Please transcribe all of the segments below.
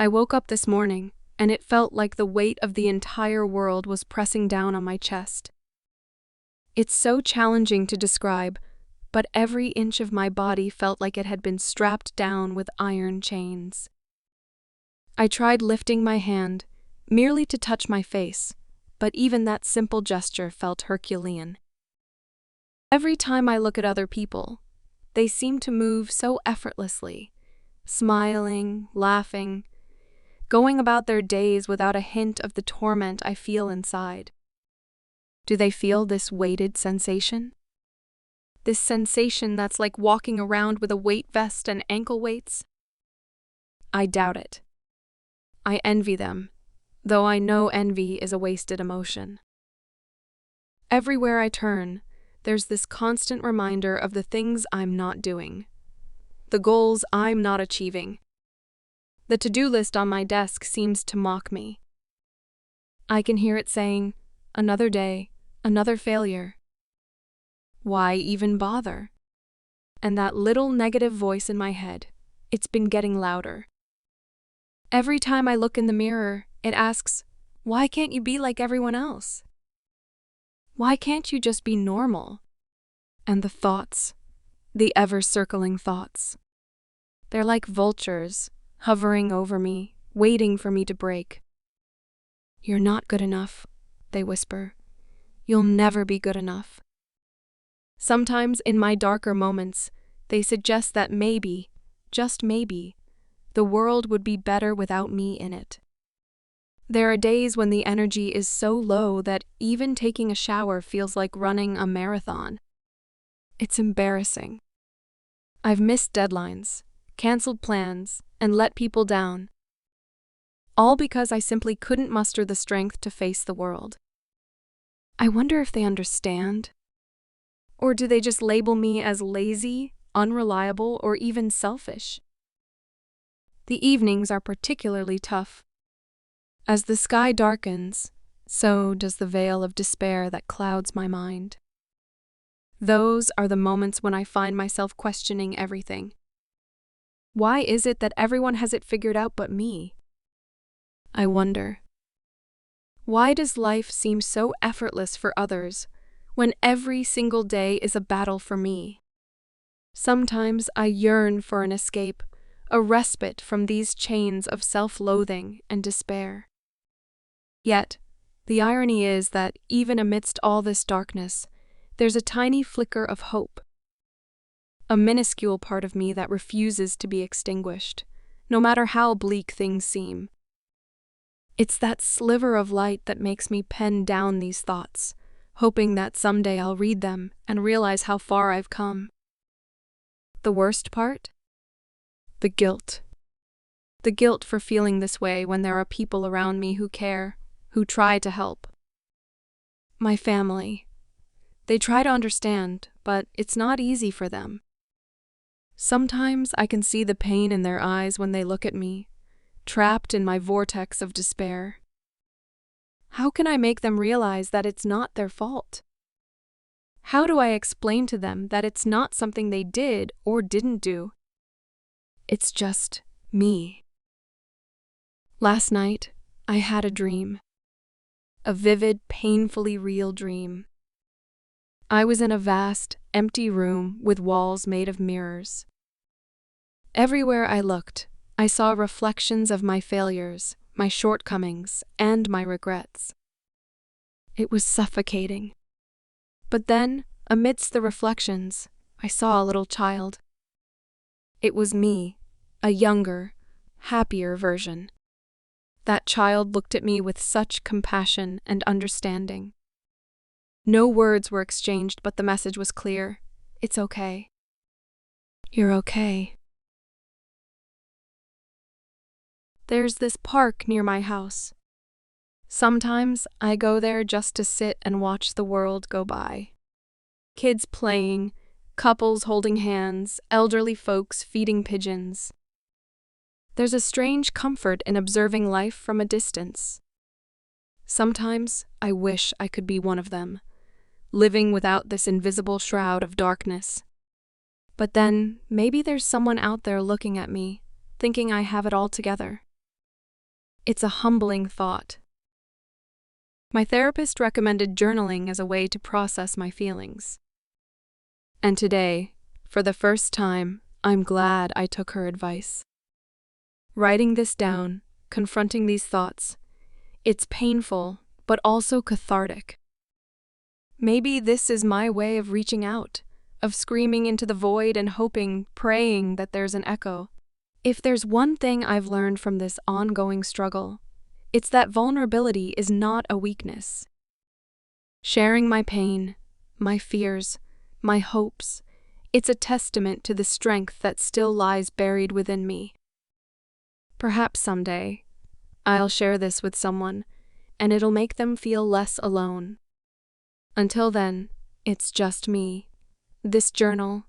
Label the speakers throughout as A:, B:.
A: I woke up this morning, and it felt like the weight of the entire world was pressing down on my chest. It's so challenging to describe, but every inch of my body felt like it had been strapped down with iron chains. I tried lifting my hand, merely to touch my face, but even that simple gesture felt Herculean. Every time I look at other people, they seem to move so effortlessly, smiling, laughing, going about their days without a hint of the torment I feel inside. Do they feel this weighted sensation? This sensation that's like walking around with a weight vest and ankle weights? I doubt it. I envy them, though I know envy is a wasted emotion. Everywhere I turn, there's this constant reminder of the things I'm not doing, the goals I'm not achieving. The to-do list on my desk seems to mock me. I can hear it saying, "Another day, another failure. Why even bother?" And that little negative voice in my head, it's been getting louder. Every time I look in the mirror, it asks, "Why can't you be like everyone else? Why can't you just be normal?" And the thoughts, the ever-circling thoughts, they're like vultures, hovering over me, waiting for me to break. "You're not good enough," they whisper. "You'll never be good enough." Sometimes in my darker moments, they suggest that maybe, just maybe, the world would be better without me in it. There are days when the energy is so low that even taking a shower feels like running a marathon. It's embarrassing. I've missed deadlines, canceled plans, and let people down. All because I simply couldn't muster the strength to face the world. I wonder if they understand. Or do they just label me as lazy, unreliable, or even selfish? The evenings are particularly tough. As the sky darkens, so does the veil of despair that clouds my mind. Those are the moments when I find myself questioning everything. Why is it that everyone has it figured out but me? I wonder. Why does life seem so effortless for others when every single day is a battle for me? Sometimes I yearn for an escape, a respite from these chains of self-loathing and despair. Yet, the irony is that even amidst all this darkness, there's a tiny flicker of hope. A minuscule part of me that refuses to be extinguished, no matter how bleak things seem. It's that sliver of light that makes me pen down these thoughts, hoping that someday I'll read them and realize how far I've come. The worst part? The guilt. The guilt for feeling this way when there are people around me who care, who try to help. My family. They try to understand, but it's not easy for them. Sometimes I can see the pain in their eyes when they look at me, trapped in my vortex of despair. How can I make them realize that it's not their fault? How do I explain to them that it's not something they did or didn't do? It's just me. Last night, I had a dream. A vivid, painfully real dream. I was in a vast, empty room with walls made of mirrors. Everywhere I looked, I saw reflections of my failures, my shortcomings, and my regrets. It was suffocating. But then, amidst the reflections, I saw a little child. It was me, a younger, happier version. That child looked at me with such compassion and understanding. No words were exchanged, but the message was clear. It's okay. You're okay. There's this park near my house. Sometimes I go there just to sit and watch the world go by. Kids playing, couples holding hands, elderly folks feeding pigeons. There's a strange comfort in observing life from a distance. Sometimes I wish I could be one of them, living without this invisible shroud of darkness. But then, maybe there's someone out there looking at me, thinking I have it all together. It's a humbling thought. My therapist recommended journaling as a way to process my feelings. And today, for the first time, I'm glad I took her advice. Writing this down, confronting these thoughts, it's painful, but also cathartic. Maybe this is my way of reaching out, of screaming into the void and hoping, praying that there's an echo. If there's one thing I've learned from this ongoing struggle, it's that vulnerability is not a weakness. Sharing my pain, my fears, my hopes, it's a testament to the strength that still lies buried within me. Perhaps someday, I'll share this with someone, and it'll make them feel less alone. Until then, it's just me, this journal,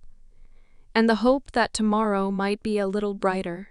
A: and the hope that tomorrow might be a little brighter.